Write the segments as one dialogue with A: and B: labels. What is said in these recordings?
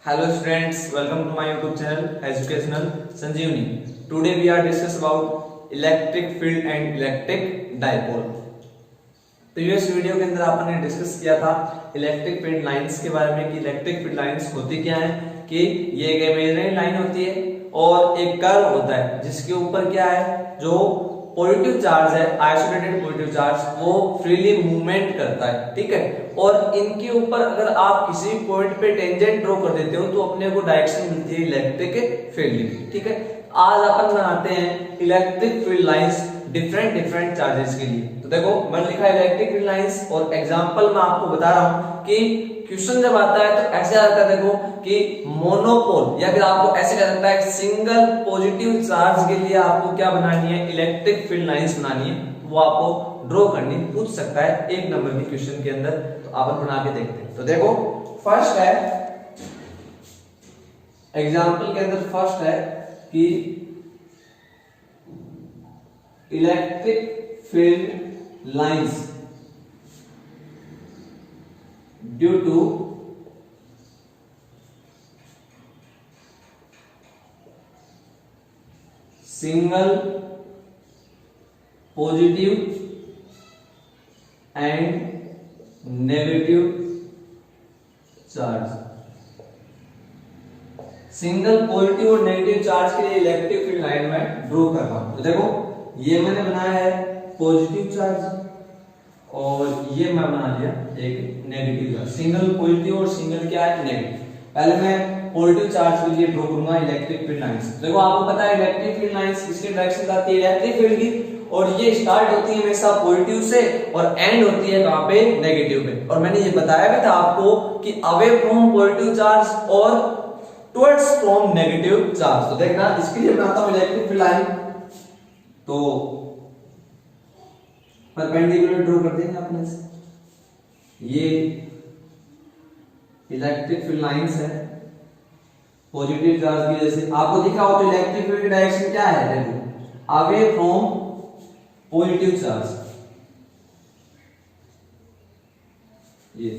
A: Hello students, welcome to my YouTube channel Educational Sanjeevani. Today we are discuss about electric field and electric dipole. Previous video के अंदर आपने discuss किया था electric field lines के बारे में कि इलेक्ट्रिक फील्ड लाइंस होती क्या है कि ये एक इमेजिनरी लाइन होती है और एक कर्व होता है जिसके ऊपर क्या है जो पॉजिटिव चार्ज है आइसोलेटेड पॉजिटिव चार्ज वो फ्रीली मूवमेंट करता है, ठीक है। और इनके ऊपर अगर आप किसी भी पॉइंट पे टेंजेंट ड्रॉ कर देते हो तो अपने को डायरेक्शन मिलती है इलेक्ट्रिक फील्ड की, ठीक है। आज अपन बनाते हैं electric field lines different charges के लिए। तो देखो मैंने लिखा है इलेक्ट्रिक फील्ड लाइंस और एग्जांपल मैं आपको बता रहा हूं कि क्वेश्चन जब आता है तो ऐसे आता है देखो कि मोनोपोल या फिर आपको ऐसे कह सकता है सिंगल पॉजिटिव चार्ज के लिए आपको क्या बनानी है इलेक्ट्रिक फील्ड लाइंस बनानी है, वो आपको ड्रॉ करनी पूछ सकता है एक नंबर के क्वेश्चन के अंदर। तो आप बना के देखते हैं। तो देखो फर्स्ट है एग्जांपल के अंदर फर्स्ट है कि electric field lines due to single positive and negative charge. Single positive और नेगेटिव चार्ज के लिए इलेक्ट्रिक फील्ड लाइन में ड्रॉ कर रहा हूं। तो देखो ये मैंने बनाया है पॉजिटिव चार्ज और ये मैं बना दिया एक नेगेटिव चार्ज। सिंगल पॉजिटिव और सिंगल क्या है नेगेटिव। पहले मैं पॉजिटिव चार्ज के लिए ड्रॉ करूंगा इलेक्ट्रिक फील्ड लाइंस। देखो आपको पता है इलेक्ट्रिक फील्ड लाइंस किसके डायरेक्शन आती है इलेक्ट्रिक फील्ड की, और ये स्टार्ट होती है हमेशा पॉजिटिव से और एंड होती है कहां पे नेगेटिव पे। और मैंने ये बताया भी था आपको कि अवे फ्रॉम पॉजिटिव चार्ज और टुवर्ड्स फ्रॉम नेगेटिव चार्ज। तो देखना इसके लिए बनाता हूं इलेक्ट्रिक फील्ड लाइन। तो परपेंडिकुलर ड्रॉ कर देंगे अपने से। ये इलेक्ट्रिक फील्ड लाइंस है पॉजिटिव चार्ज की वजह से। आपको दिखा हो तो इलेक्ट्रिक फील्ड की डायरेक्शन क्या है, देखो अवे फ्रॉम पॉजिटिव चार्ज। ये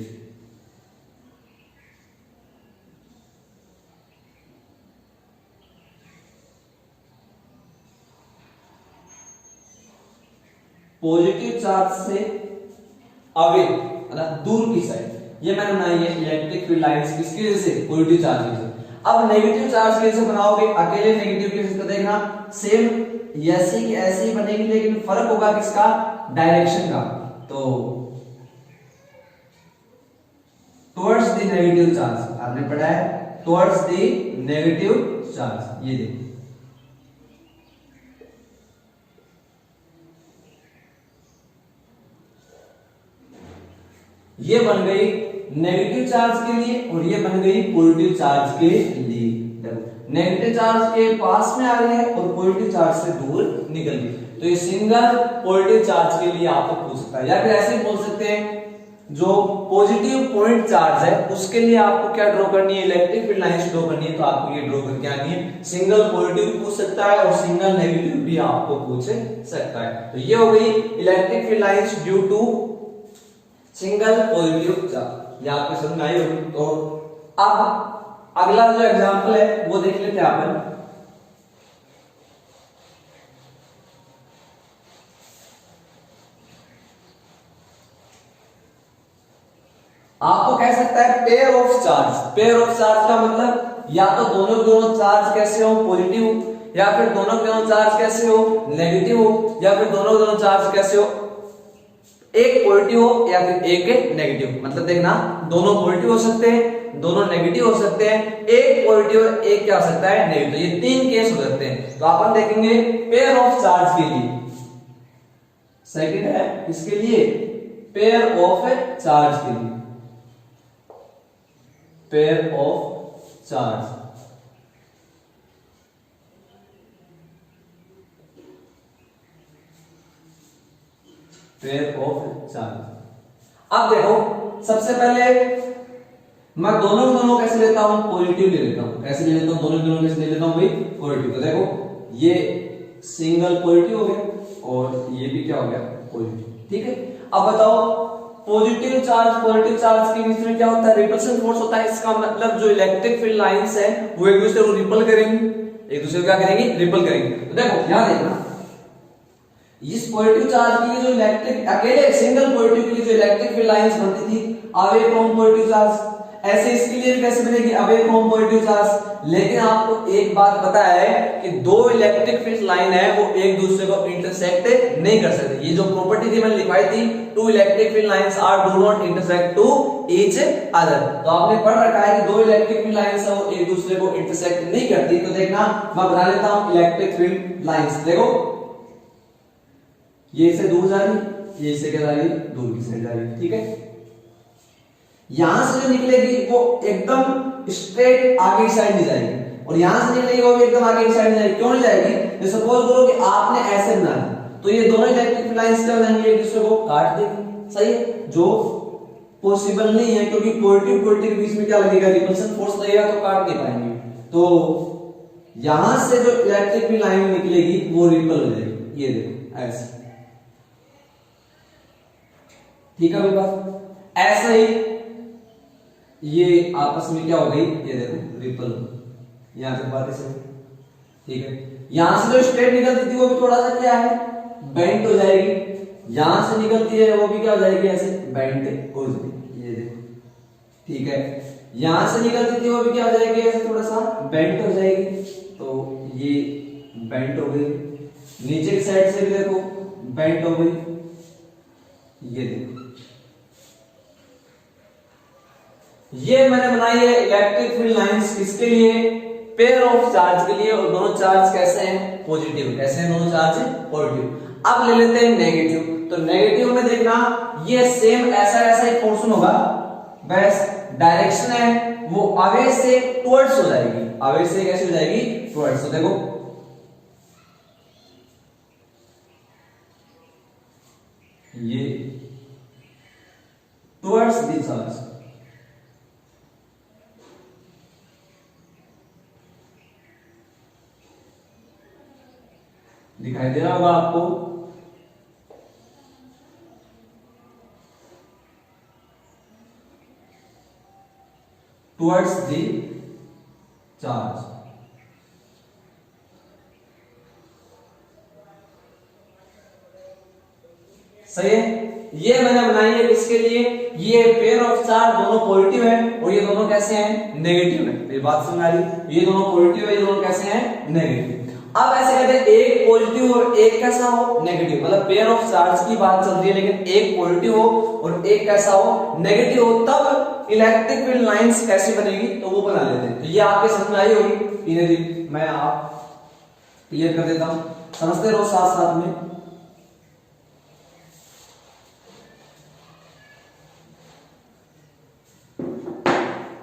A: पॉजिटिव चार्ज से अवे मतलब दूर की साइड ये मैंने बनाई है इलेक्ट्रिक फील्ड लाइंस किसकी वजह से पॉजिटिव चार्ज की वजह से। अब नेगेटिव चार्ज की वजह से बनाओगे अकेले नेगेटिव की वजह से, तो देखना सेम ऐसी की ऐसी बनेगी लेकिन फर्क होगा किसका डायरेक्शन का। तो टुवर्ड्स द नेगेटिव चार्ज आपने पढ़ा है टुवर्ड्स द नेगेटिव चार्ज। ये देखो ये बन गई नेगेटिव चार्ज के लिए और ये बन गई पॉजिटिव चार्ज के लिए। देखो नेगेटिव चार्ज के पास में आ रही है और पॉजिटिव चार्ज से दूर निकल गई। तो ये सिंगल पॉजिटिव चार्ज के लिए आपको पूछ सकता है, या फिर ऐसे ही बोल सकते हैं जो पॉजिटिव पॉइंट चार्ज है उसके लिए आपको क्या ड्रॉ करनी है इलेक्ट्रिक फील्ड लाइंस ड्रॉ करनी है। तो आपको ये ड्रॉ करके आनी है। सिंगल पॉजिटिव पूछ सकता है और सिंगल नेगेटिव भी आपको पूछ सकता है। तो ये हो गई electric field lines due to single positive charge. ये आपको समझ आई होगी। तो अब अगला जो एग्जांपल है वो देख लेते हैं अपन। आपको कह सकता है pair of charge. Pair of charge का मतलब या तो दोनों चार्ज कैसे हो पॉजिटिव, या फिर दोनों चार्ज कैसे हो नेगेटिव हो, या फिर दोनों चार्ज कैसे हो एक पॉजिटिव हो या फिर एक नेगेटिव। मतलब देखना दोनों पॉजिटिव हो सकते हैं दोनों नेगेटिव हो सकते हैं, एक पॉजिटिव एक क्या हो सकता है नेगेटिव। ये तीन केस हो सकते हैं। तो अपन देखेंगे पेयर ऑफ चार्ज के लिए। सेकंड है इसके लिए पेयर ऑफ चार्ज के लिए pair of charge. Pair of charge. अब देखो सबसे पहले मैं दोनों कैसे लेता हूं पॉजिटिव ले लेता हूं। कैसे ले लेता हूं दोनों कैसे ले लेता हूं भाई पॉजिटिव। तो देखो ये सिंगल पॉजिटिव हो गया और ये भी क्या हो गया पॉजिटिव, ठीक है। अब बताओ पॉजिटिव चार्ज के बीच में क्या होता है, रिपल्शन फोर्स होता है। इसका मतलब जो इलेक्ट्रिक फील्ड लाइंस है वो एक दूसरे को रिपल करेंगी, एक दूसरे को क्या करेंगी, रिपल करेंगी। तो देखो यहां देखना, इस पॉजिटिव चार्ज के लिए जो इलेक्ट्रिक अकेले सिंगल पॉजिटिव के लिए जो इलेक्ट्रिक फील्ड लाइंस बनती थी अवे फ्रॉम पॉजिटिव चार्ज, ऐसे इसके लिए कैसे बनेगी, अवे फ्रॉम पॉजिटिव चार्ज। लेकिन आपको एक बात पता है कि दो इलेक्ट्रिक फील्ड लाइन है वो एक दूसरे को इंटरसेक्ट नहीं कर सकते। ये जो प्रॉपर्टी थी मैंने लिखवाई थी, two electric field lines are do not intersect to each other. तो आपने पढ़ रखा है कि दो इलेक्ट्रिक फील्ड लाइंस है वो एक दूसरे को इंटरसेक्ट नहीं करती। तो देखना मैं बना लेता हूं इलेक्ट्रिक फील्ड लाइंस। देखो ये इससे दूर जा रही, ये इससे क्या जा रही, दूर की साइड जा रही, ठीक है। यहां से जो निकलेगी वो एकदम स्ट्रेट आगे की साइड नहीं जाएगी, और यहां से निकलेगी वो भी एकदम आगे की साइड नहीं जाएगी। क्यों नहीं जाएगी, जैसे सपोज करो कि आपने ऐसे बनाया तो ये दोनों इलेक्ट्रिक लाइंस क्या हो जाएंगी, एक दूसरे को काट देंगी, सही है, जो पॉसिबल नहीं है क्योंकि पॉजिटिव के बीच में क्या लगेगा, रिपल्शन फोर्स लगेगा, तो काट नहीं पाएंगे। तो यहां से जो इलेक्ट्रिक लाइन निकलेगी वो रिपल हो जाएगी, ये देखो ऐसे, ठीक है बात। ऐसा ही ये आपस में क्या हो गई, ये देखो रिपल, यहां तक बातें सही, ठीक है। यहां से जो स्ट्रेट निकलती थी वो भी थोड़ा सा क्या है, बेंट हो जाएगी, यहां से निकलती है वो भी क्या हो जाएगी, ऐसे बेंट हो जाएगी, ये देखो, ठीक है। यहां से निकलती थी वो भी क्या हो जाएगी, ऐसे थोड़ा सा बेंट हो जाएगी, तो ये बेंट हो गई। नीचे की साइड से भी देखो बेंट हो गई, ये देखो। ये मैंने बनाई है इलेक्ट्रिक फील्ड लाइंस किसके लिए, पेयर ऑफ चार्ज के लिए, और दोनों चार्ज कैसे हैं, पॉजिटिव, कैसे हैं दोनों चार्ज पॉजिटिव। अब ले लेते हैं नेगेटिव। तो नेगेटिव में देखना ये सेम ऐसा ही पोर्शन होगा, बस डायरेक्शन है वो अवे से टुवर्ड्स हो जाएगी, अवे से कैसे हो जाएगी, टुवर्ड्स। तो देखो ये टुवर्ड्स द चार्ज, दिखाई दे रहा होगा आपको। टुवर्ड्स द चार्ज, सही है। ये मैंने बनाई है किसके लिए, ये पेयर ऑफ चार्ज दोनों पॉजिटिव है और ये दोनों कैसे हैं, नेगेटिव है। मेरी बात समझ आ रही, ये दोनों पॉजिटिव है, ये दोनों कैसे हैं, नेगेटिव। अब ऐसे कहते हैं एक पॉजिटिव और एक कैसा हो, नेगेटिव, मतलब पेयर ऑफ चार्ज की बात चल रही है, लेकिन एक पॉजिटिव हो और एक कैसा हो, नेगेटिव हो, तब इलेक्ट्रिक फील्ड लाइंस कैसी बनेगी, तो वो बना लेते हैं। तो ये आपके समझ में आई होगी, मैं आप क्लियर कर देता हूं, समझते रहो साथ साथ में।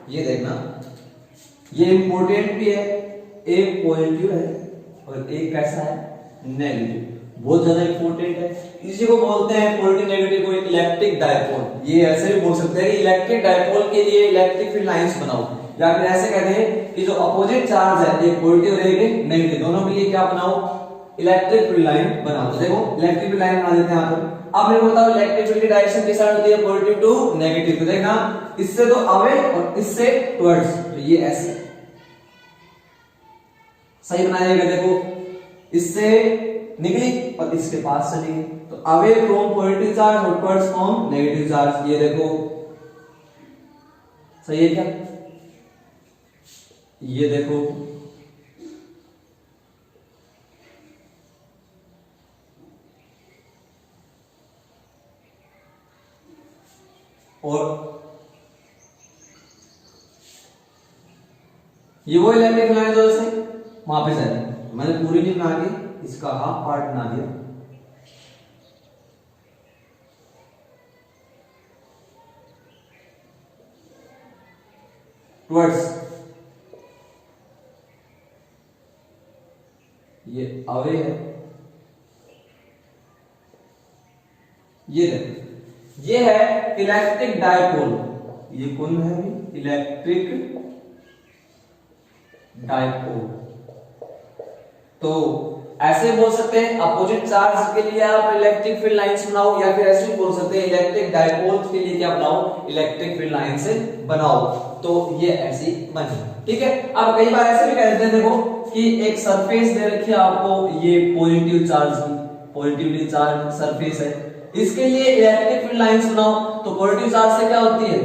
A: ये देखना, ये इंपॉर्टेंट भी है, एक पॉजिटिव है और एक कैसा है, नेगेटिव, बहुत ज्यादा इंपॉर्टेंट है। इसी को बोलते हैं पॉजिटिव नेगेटिव को इलेक्ट्रिक डायपोल। ये ऐसे भी बोल सकते हैं कि इलेक्ट्रिक डायपोल के लिए इलेक्ट्रिक फील्ड लाइंस बनाओ, या फिर ऐसे कहते हैं कि जो अपोजिट चार्ज है, एक पॉजिटिव और एक नेगेटिव, दोनों के लिए क्या बनाओ, इलेक्ट्रिक फील्ड लाइन बनाओ। तो देखो इलेक्ट्रिक फील्ड लाइन बना देते हैं यहाँ पर। अब मेरे को बताओ इलेक्ट्रिक फील्ड की डायरेक्शन किस साइड होती है, पॉजिटिव टू नेगेटिव। तो देखना इससे तो अवे और इससे टुवर्ड्स, तो ये ऐसे सही बनाएगा। देखो इससे निकली और इसके पास चली गई, तो अवे फ्रॉम पॉजिटिव चार्ज और टुवर्ड्स फ्रॉम नेगेटिव चार्ज। ये देखो सही है क्या, ये देखो और ये वो इलेक्ट्रिक लाइन जो से वहां पे जाएगी। मैंने पूरी नहीं बना के इसका हाफ पार्ट बना दिया। टुवर्ड्स ये अवे है, ये देखो ये है इलेक्ट्रिक डायपोल। ये कौन है, इलेक्ट्रिक डायपोल। तो ऐसे बोल सकते हैं अपोजिट चार्ज के लिए आप इलेक्ट्रिक फील्ड लाइंस बनाओ, या फिर ऐसे बोल सकते हैं इलेक्ट्रिक डायपोल्स के लिए क्या बनाओ, इलेक्ट्रिक फील्ड लाइन से बनाओ। तो ये ऐसी बनी, ठीक है। अब कई बार ऐसे भी कह देते हैं देखो कि एक सरफेस दे रखी है आपको, ये पॉजिटिव चार्ज की, पॉजिटिवली चार्ज सरफेस है, इसके लिए इलेक्ट्रिक फील्ड लाइंस बनाओ। तो पॉजिटिव चार्ज से क्या होती है,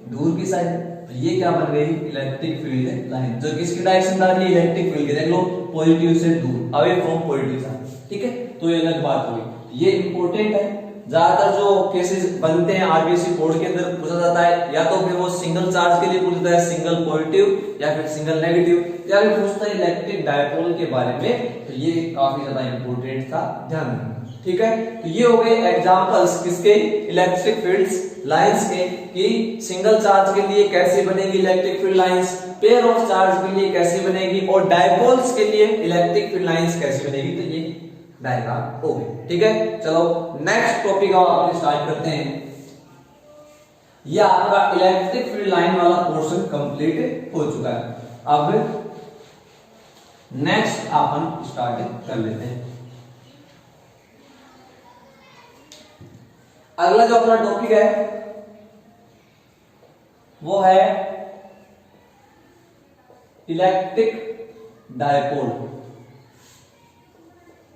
A: दूर की साइड, तो ये क्या बन गई, इलेक्ट्रिक फील्ड लाइन, जो किसकी डायरेक्शन बना रही है, इलेक्ट्रिक फील्ड की। देख लो पॉजिटिव से दूर, अवे फ्रॉम पॉजिटिव चार्ज, ठीक है। तो ये अलग बात हुई, ये इंपॉर्टेंट है। ज्यादातर जो केसेस बनते हैं आरबीएससी बोर्ड के अंदर पूछा जाता है, या तो फिर वो सिंगल चार्ज के लिए पूछता है, सिंगल पॉजिटिव या फिर सिंगल नेगेटिव, या फिर पूछता है इलेक्ट्रिक डायपोल के बारे में। तो ये काफी ज्यादा इंपॉर्टेंट था, ध्यान रखना, ठीक है। तो ये हो गए एग्जांपल्स किसके, इलेक्ट्रिक फील्ड्स लाइंस के, कि सिंगल चार्ज के लिए कैसे बनेगी electric field lines, pair of charge के लिए कैसे बनेगी, और डायपोल्स के लिए इलेक्ट्रिक फील्ड लाइंस कैसे बनेगी। तो ये डायग्राम हो गई, ठीक है। चलो नेक्स्ट टॉपिक आप स्टार्ट करते हैं। ये आपका इलेक्ट्रिक फील्ड लाइन वाला पोर्शन कंप्लीट हो चुका है। अब नेक्स्ट अपन स्टार्ट कर लेते हैं। अगला जो अपना टॉपिक है वो है इलेक्ट्रिक डायपोल।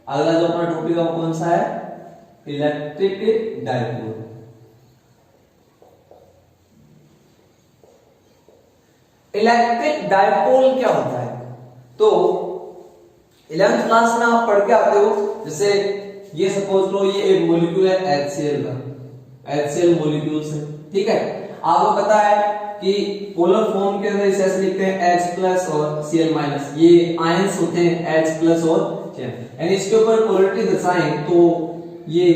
A: अगला जो अपना टॉपिक है वो कौन सा है, इलेक्ट्रिक डायपोल। इलेक्ट्रिक डायपोल क्या होता है, तो 11th क्लास में आप पढ़ के आते हो, जैसे ये सपोज लो ये एक मॉलिक्यूल है HCl का, HCl मॉलिक्यूल्स है, ठीक है। आपको पता है कि पोलर फॉर्म के अंदर इसे ऐसे लिखते हैं H+ और Cl-, ये आयंस होते हैं H+ और Cl, यानी इसके ऊपर पोलैरिटी दर्शाएं तो ये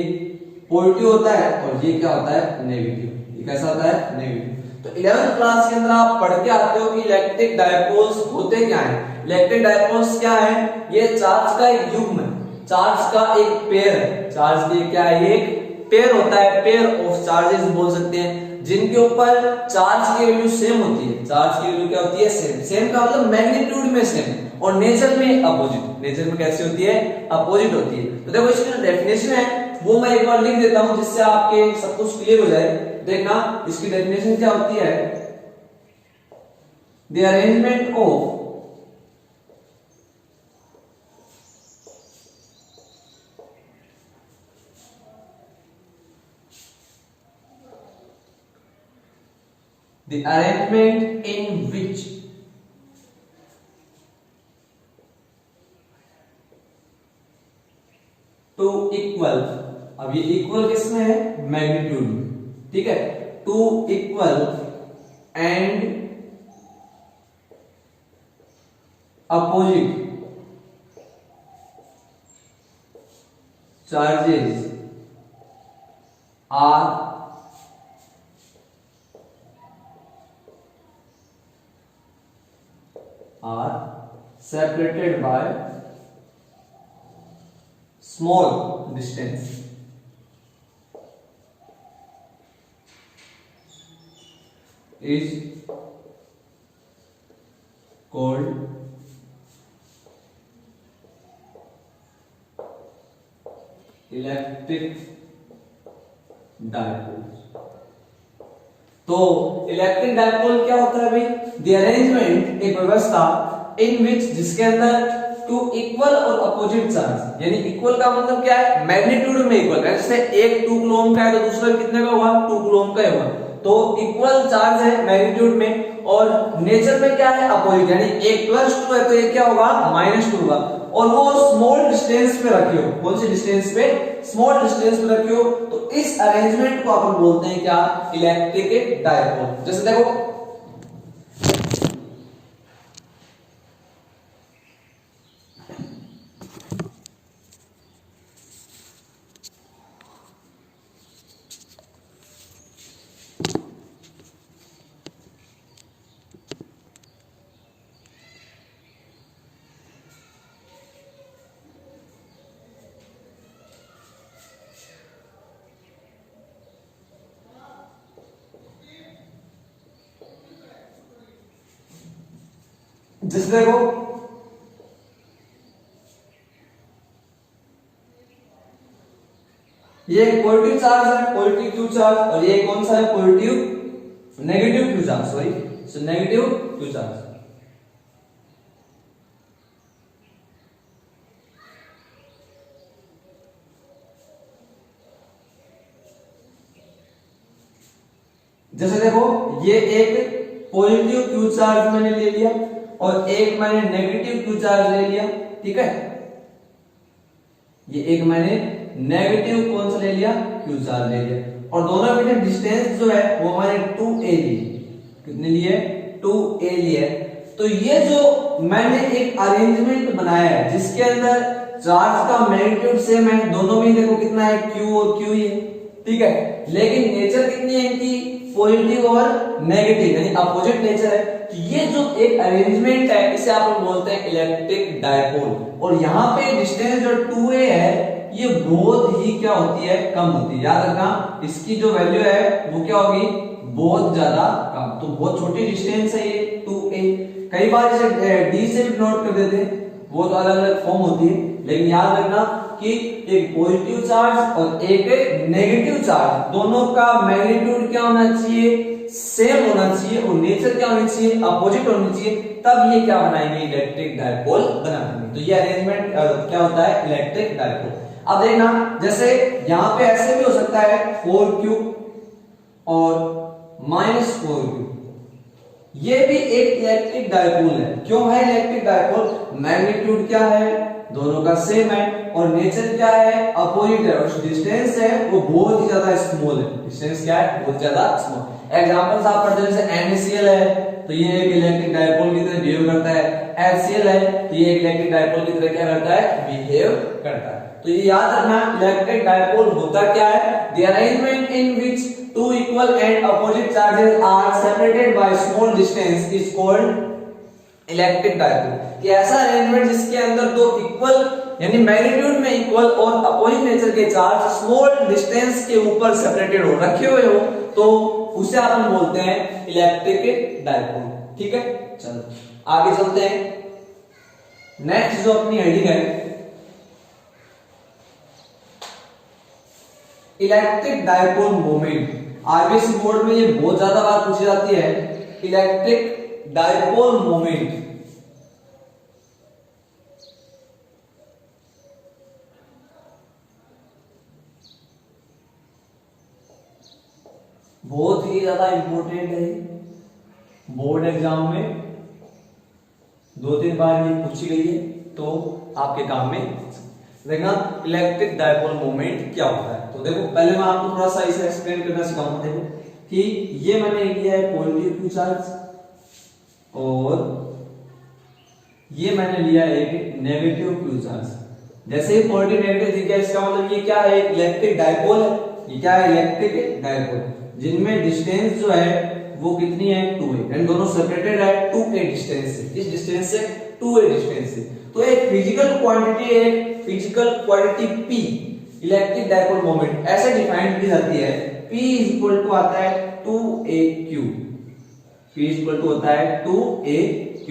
A: पॉजिटिव होता है और ये क्या होता है, नेगेटिव। ये कैसा होता है, नेगेटिव। तो 11th क्लास के अंदर आप पढ़ के आते हो कि इलेक्ट्रिक डायपोल्स होते क्या हैं। इलेक्ट्रिक डायपोल्स क्या है, ये चार्ज का एक युग्म, चार्ज का एक पेयर है, चार्ज के क्या है, एक पेयर होता है, पेयर ऑफ चार्जेस बोल सकते हैं, जिनके ऊपर चार्ज की वैल्यू सेम होती है। चार्ज की वैल्यू क्या होती है, सेम। सेम का मतलब मैग्नीट्यूड में सेम, और नेचर में अपोजिट। नेचर में कैसी होती है, अपोजिट होती है। तो देखो इसकी जो डेफिनेशन है वो मैं एक बार लिख देता हूं, जिससे आपके सब कुछ क्लियर हो जाए। देखना इसकी डेफिनेशन क्या होती है, the arrangement of the arrangement in which two equal, अब ये इक्वल किसमें है, मैग्नीट्यूड में, ठीक है। Two equal and opposite charges are separated by small distance is called electric dipole. तो इलेक्ट्रिक डायपोल क्या होता है भाई, द अरेंजमेंट, एक व्यवस्था, इन विच, जिसके अंदर टू इक्वल और अपोजिट चार्ज, यानी इक्वल का मतलब क्या है, मैग्नीट्यूड में इक्वल है। जैसे एक 2 कूलम का है तो दूसरा कितने का हुआ, 2 कूलम का होगा, तो इक्वल चार्ज है मैग्नीट्यूड में, और नेचर में क्या है, अपोजिट, यानी एक +2 है तो ये क्या होगा, -2 होगा, और वो स्मॉल डिस्टेंस पे रखी हो। कौन सी डिस्टेंस पे, स्मॉल डिस्टेंस पे रखी हो। तो इस अरेंजमेंट को अपन बोलते हैं क्या, इलेक्ट्रिक डायपोल। जैसे देखो देखो ये एक पॉजिटिव चार्ज है, पॉजिटिव क्यू चार्ज, और ये कौन सा है, positive negative Q charge, sorry, so negative Q charge. जैसे देखो ये एक पॉजिटिव क्यू चार्ज मैंने ले लिया और एक मैंने नेगेटिव क्यू चार्ज ले लिया, ठीक है। ये एक मैंने नेगेटिव कौन सा ले लिया, क्यू चार्ज ले लिया, और दोनों के बीच डिस्टेंस जो है वो मैंने 2a लिए। कितने लिए, 2a लिए। तो ये जो मैंने एक अरेंजमेंट बनाया है जिसके अंदर चार्ज का मैग्नीट्यूड सेम है, दोनों में देखो कितना है, q और q ही है, ठीक है, लेकिन नेचर कितनी है इनकी, पॉजिटिव और नेगेटिव, यानी अपोजिट नेचर है। तो ये जो एक अरेंजमेंट है इसे आप लोग बोलते हैं इलेक्ट्रिक डायपोल। और यहाँ पे डिस्टेंस जो 2a है ये बहुत ही क्या होती है, कम होती है। याद रखना इसकी जो वैल्यू है वो क्या होगी, बहुत ज्यादा कम। तो बहुत छोटी डिस्टेंस है ये 2a। कई बार इसे d से भी नोट कर देते हैं, वो तो अलग अलग फॉर्म होती है, लेकिन याद रखना कि एक पॉजिटिव चार्ज और एक नेगेटिव चार्ज, दोनों का मैग्नीट्यूड क्या होना चाहिए, सेम होना चाहिए, और नेचर क्या होनी चाहिए, अपोजिट होनी चाहिए, तब ये क्या बनाएंगे, इलेक्ट्रिक डायपोल बनाएंगे। तो ये अरेंजमेंट क्या होता है, इलेक्ट्रिक डायपोल। अब देखना जैसे यहाँ पे ऐसे भी हो सकता है 4q और -4q, ये भी एक इलेक्ट्रिक डायपोल है। क्यों है इलेक्ट्रिक डायपोल, मैग्नीट्यूड क्या है, दोनों का सेम है, और नेचर क्या है, अपोजिट है, और डिस्टेंस है वो बहुत ही ज्यादा स्मॉल है। डिस्टेंस क्या है, बहुत ज्यादा स्मॉल। एग्जांपल्स आप पढ़ते हैं, जैसे NaCl है तो ये एक इलेक्ट्रिक डायपोल की तरह बिहेव करता है, HCl है तो ये एक इलेक्ट्रिक डायपोल की तरह क्या करता है, बिहेव करता है। तो ये याद रखना, इलेक्ट्रिक डायपोल होता क्या है, the arrangement in which two equal and opposite charges are separated by small distance is called electric dipole। ये ऐसा अरेंजमेंट जिसके अंदर दो इक्वल यानी मैग्नीट्यूड में इक्वल और अपोजिट नेचर के चार्ज स्मॉल डिस्टेंस के ऊपर सेपरेटेड हो, रखे हुए हो, तो उसे आप बोलते हैं इलेक्ट्रिक डायपोल, ठीक है। चलो आगे चलते हैं। नेक्स्ट जो अपनी हेडिंग है electric dipole moment. RBSC board में ये बहुत ज्यादा बात पूछी जाती है, इलेक्ट्रिक डायपोल मोमेंट। बहुत ही ज्यादा इंपॉर्टेंट है, बोर्ड एग्जाम में 2-3 बार ये पूछी गई है, तो आपके काम में देखना इलेक्ट्रिक डायपोल मोमेंट क्या होता है। तो देखो पहले मैं आपको थोड़ा सा इसे एक्सप्लेन करना सिखाऊंगा। देखो कि ये मैंने लिया है पॉजिटिव क्यू चार्ज और ये मैंने लिया है एक नेगेटिव क्यू चार्ज। जैसे ही पॉजिटिव नेगेटिव दिख गया इसका मतलब ये क्या है, इलेक्ट्रिक डायपोल है। ये क्या है, इलेक्ट्रिक डायपोल, जिनमें डिस्टेंस जो है वो कितनी है, 2a, एंड दोनों सेपरेटेड है 2a डिस्टेंस से। इस डिस्टेंस से 2a डिस्टेंस से। तो एक फिजिकल क्वांटिटी है, physical quantity P electric dipole moment ऐसे डिफाइन की जाती है, P इक्वल टू आता है 2aq, P इक्वल टू होता है 2aq।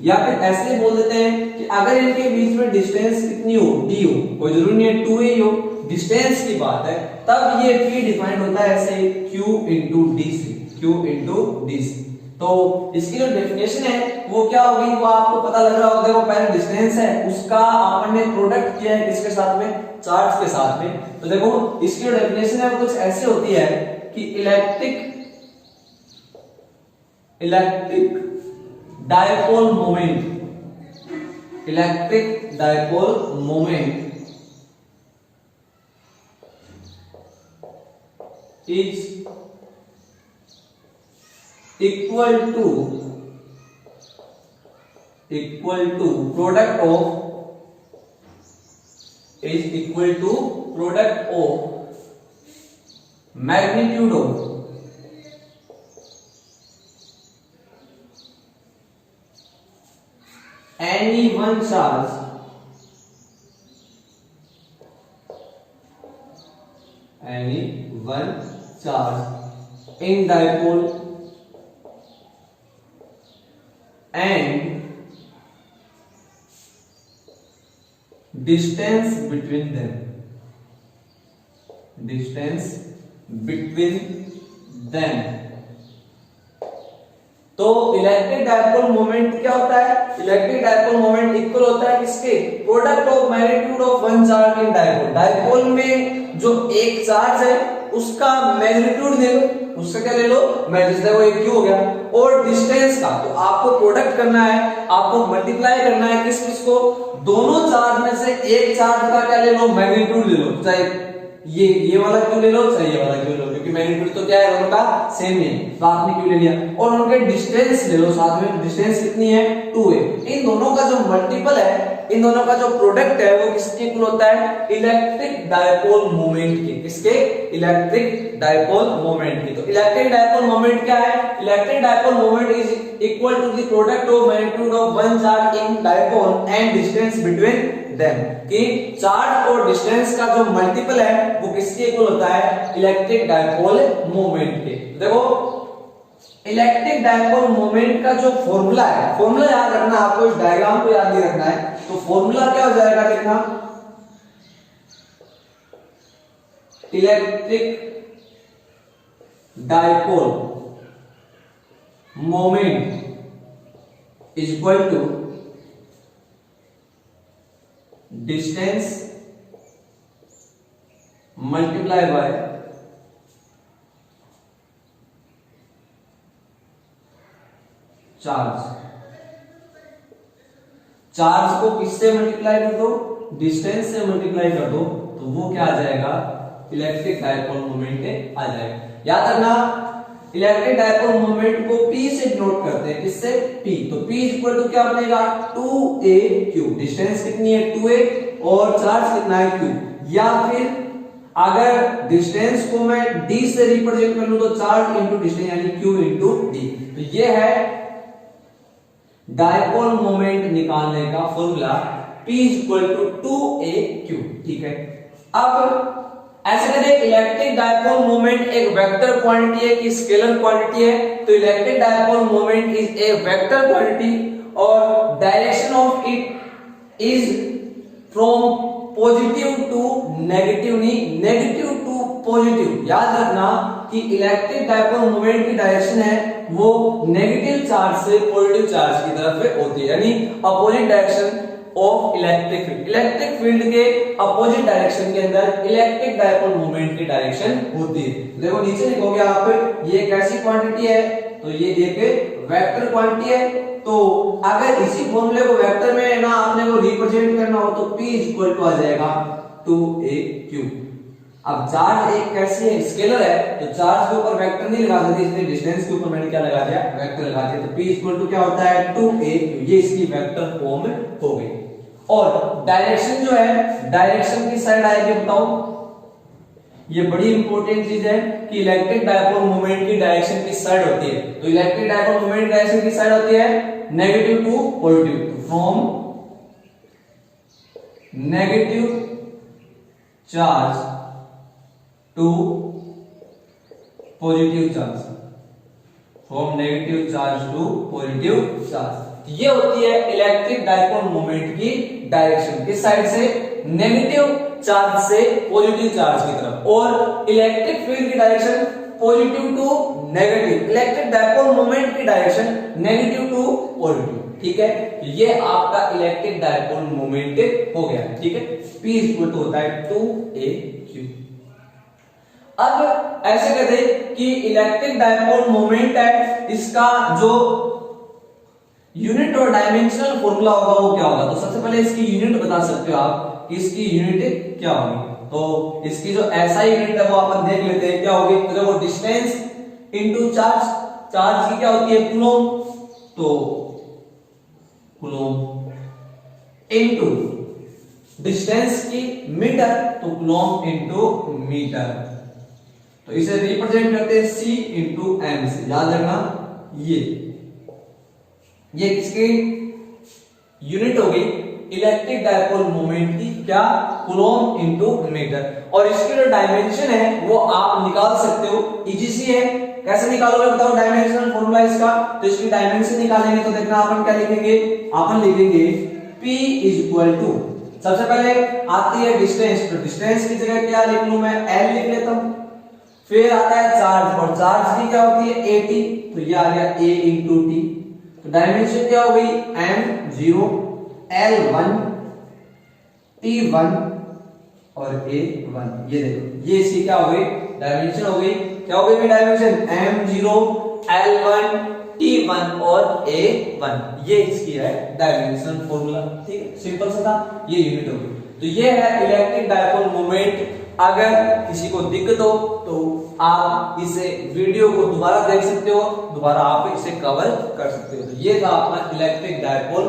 A: या फिर ऐसे ही बोल देते हैं कि अगर इनके बीच में डिस्टेंस कितनी हो, d हो, कोई जरूरी नहीं है 2a हो, डिस्टेंस की बात है, तब ये P डिफाइंड होता है ऐसे q into d से, q into d से। तो इसकी जो डेफिनेशन है वो क्या होगी, वो आपको पता लग रहा होगा। देखो पहले डिस्टेंस है, उसका आपने प्रोडक्ट किया है किसके साथ में, चार्ज के साथ में। तो देखो इसकी जो डेफिनेशन है वो कुछ ऐसे होती है कि electric dipole moment, electric dipole moment is equal to product of magnitude of any one charge in dipole and distance between them। Distance between them. तो इलेक्ट्रिक डायपोल मोमेंट क्या होता है? इलेक्ट्रिक डायपोल मोमेंट इक्वल होता है किसके? Product of magnitude of one charge in dipole. Dipole में जो एक चार्ज है उसका मैग्नीट्यूड ले लो, उसका क्या ले लो? मैग्नीट्यूड। वो एक क्यू हो गया। और डिस्टेंस का तो आपको प्रोडक्ट करना है, आपको मल्टीप्लाई करना है किस किस को? दोनों चार्ज में से एक चार्ज का क्या ले लो? मैग्नीट्यूड ले लो। चाहे ये वाला क्यू ले लो, चाहे ये वाला क्यू ले लो, क्योंकि मैग्नीट्यूड तो क्या है दोनों का सेम है, तो आपने क्यू ले लिया। और उनके डिस्टेंस ले लो साथ में। डिस्टेंस कितनी है? 2a। इन दोनों का जो मल्टीपल है, इन दोनों का जो प्रोडक्ट है वो किसके इक्वल होता है? इलेक्ट्रिक डायपोल मोमेंट के। किसके? इलेक्ट्रिक डायपोल मोमेंट के। तो इलेक्ट्रिक डायपोल मोमेंट क्या है? Electric dipole moment is equal to the product of magnitude of one charge in dipole and distance between them. कि चार्ज और डिस्टेंस का जो मल्टीपल है वो किसके इक्वल होता है? इलेक्ट्रिक डायपोल मोमेंट के। देखो इलेक्ट्रिक डायपोल मोमेंट का जो फॉर्मूला है, फॉर्मूला याद रखना, आपको इस डायग्राम को याद नहीं रखना है। तो फॉर्मूला क्या हो जाएगा? देखना, electric dipole moment is equal to distance multiply by charge. Charge को किससे मल्टीप्लाई कर दो? डिस्टेंस से मल्टीप्लाई कर दो, तो वो क्या आ जाएगा? इलेक्ट्रिक डायपोल मोमेंट आ जाएगा। याद रखना इलेक्ट्रिक डायपोल मोमेंट को P से डिनोट करते हैं। किससे? P। तो P इक्वल टू क्या बनेगा? 2a/q। डिस्टेंस कितनी है? 2a और चार्ज कितना है? q। या फिर अगर डिस्टेंस को मैं d से रिप्रेजेंट कर लूं तो चार्ज इंटू डिस्टेंस यानी q इंटू d। तो ये है डायपोल मोमेंट निकालने का formula P equal to 2a/q। ठीक है। अब ऐसे करें, इलेक्ट्रिक डायपोल मोमेंट एक वेक्टर क्वांटिटी है कि स्केलर क्वांटिटी है? तो electric dipole moment is a vector quantity और direction of it is from positive to negative, नहीं नेगेटिव टू पॉजिटिव। याद रखना कि इलेक्ट्रिक डायपोल मोमेंट की डायरेक्शन है वो नेगेटिव चार्ज से पॉजिटिव चार्ज की तरफ होती है, यानी opposite direction of electric field. Electric field के अपोजिट डायरेक्शन के अंदर इलेक्ट्रिक डायपोल मोमेंट की डायरेक्शन होती है। देखो नीचे लिखोगे आप, ये एक ऐसी क्वांटिटी है, तो ये एक वेक्टर क्वांटिटी है। तो अगर इसी फॉर्मूले को वेक्टर में ना आपने को रिप्रेजेंट करना हो तो P इक्वल टू आ जाएगा 2a/q। अब चार्ज एक कैसी है? स्केलर है, तो चार्ज के ऊपर वेक्टर नहीं लगा सकते, इसलिए डिस्टेंस के ऊपर मैंने क्या लगा दिया? वेक्टर लगा दिया। तो P इक्वल टू क्या होता है? 2a/q। ये इसकी वेक्टर फॉर्म हो गई। और डायरेक्शन जो है, डायरेक्शन की साइड आएगी, बताओ। ये बड़ी इंपॉर्टेंट चीज है कि इलेक्ट्रिक डायपोल मोमेंट की डायरेक्शन किस साइड होती है? तो इलेक्ट्रिक डायपोल मोमेंट डायरेक्शन किस साइड होती है? Negative to positive. From negative charge to positive charge. From negative charge to positive charge. ये होती है इलेक्ट्रिक डायपोल मोमेंट की डायरेक्शन। किस साइड से? नेगेटिव चार्ज से पॉजिटिव चार्ज की तरफ। और इलेक्ट्रिक फील्ड की direction positive to negative. Electric dipole moment की डायरेक्शन नेगेटिव टू पॉजिटिव। ठीक है, ये आपका इलेक्ट्रिक डायपोल मोमेंट हो गया। ठीक है, P इक्वल टू होता है 2a/q। अब ऐसे कहते हैं कि इलेक्ट्रिक डायपोल मोमेंट है, इसका जो यूनिट और डायमेंशनल फॉर्मूला होगा वो क्या होगा? तो सबसे पहले इसकी यूनिट बता सकते हो आप कि इसकी यूनिट क्या होगी। तो इसकी जो SI यूनिट है वो अपन देख लेते हैं क्या होगी। तो देखो डिस्टेंस इनटू चार्ज, चार्ज की क्या होती है? कूलम। तो कूलम इनटू डिस्टेंस की मीटर, तो कूलम इनटू मीटर। तो इसे रिप्रेजेंट करते हैं C इनटू m से। याद रखना ये किसकी यूनिट होगी? इलेक्ट्रिक डायपोल मोमेंट की क्या? Coulomb into metre. और इसकी जो डायमेंशन है वो आप निकाल सकते हो, इजी सी है। कैसे निकालोगे बताओ? डायमेंशनल फॉर्मूला इसका। तो इसकी डायमेंशन निकालेंगे तो देखना अपन क्या लिखेंगे? अपन लिखेंगे P इज इक्वल टू सबसे पहले आती है डिस्टेंस, तो डिस्टेंस की जगह क्या लिख लूं मैं, L लिख लेता हूं। फिर आता है चार्ज, और चार्ज की क्या होती है AT, तो ये आ गया A इंटू टी। तो डायमेंशन क्या हो गई M0, L1, T1 और A1। ये देखो ये इसकी क्या हो गई डायमेंशन हो गई, क्या हो गई डायमेंशन M0, L1, T1 और A1, ये इसकी है डायमेंशन फॉर्मूला। ठीक है, सिंपल सा था, ये यूनिट हो गई। तो ये है इलेक्ट्रिक डायपोल मोमेंट। अगर किसी को दिक्कत हो तो आप इसे वीडियो को दोबारा देख सकते हो, दोबारा आप इसे कवर कर सकते हो। तो ये था अपना इलेक्ट्रिक डायपोल।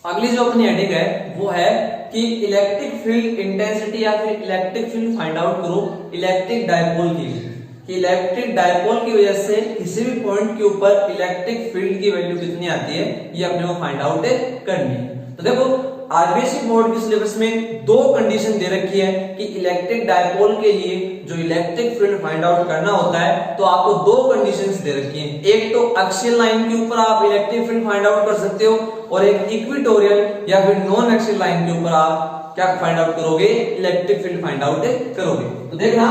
A: अगली जो अपनी हेडिंग है वो है कि इलेक्ट्रिक फील्ड इंटेंसिटी या फिर इलेक्ट्रिक फील्ड फाइंड आउट करो इलेक्ट्रिक डायपोल के लिए, कि इलेक्ट्रिक डायपोल की वजह से किसी भी पॉइंट के ऊपर इलेक्ट्रिक फील्ड की वैल्यू कितनी आती है, ये अपने को फाइंड आउट करनी है। तो देखो आरबीएससी बोर्ड के सिलेबस में दो कंडीशन दे रखी है कि इलेक्ट्रिक डायपोल के लिए जो इलेक्ट्रिक फील्ड फाइंड आउट करना होता है तो आपको दो कंडीशंस दे रखी हैं। एक तो एक्सियल लाइन के ऊपर आप इलेक्ट्रिक फील्ड फाइंड आउट कर सकते हो, और एक इक्वेटोरियल या फिर नॉन एक्सियल लाइन के ऊपर आप क्या फाइंड आउट करोगे, इलेक्ट्रिक फील्ड फाइंड आउट करोगे। तो देखना,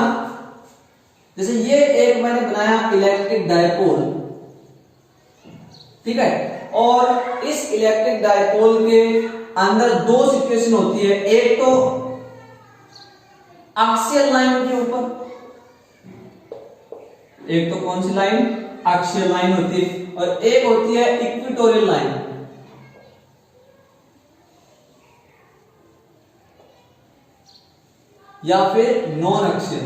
A: जैसे ये एक मैंने बनाया इलेक्ट्रिक डायपोल, ठीक है, और इस इलेक्ट्रिक डायपोल के अंदर दो सिचुएशन होती है, एक तो एक्सियल लाइन के ऊपर, एक तो कौन सी लाइन, एक्सियल लाइन होती है, और एक होती है इक्वेटोरियल लाइन। या फिर नॉन एक्सियल।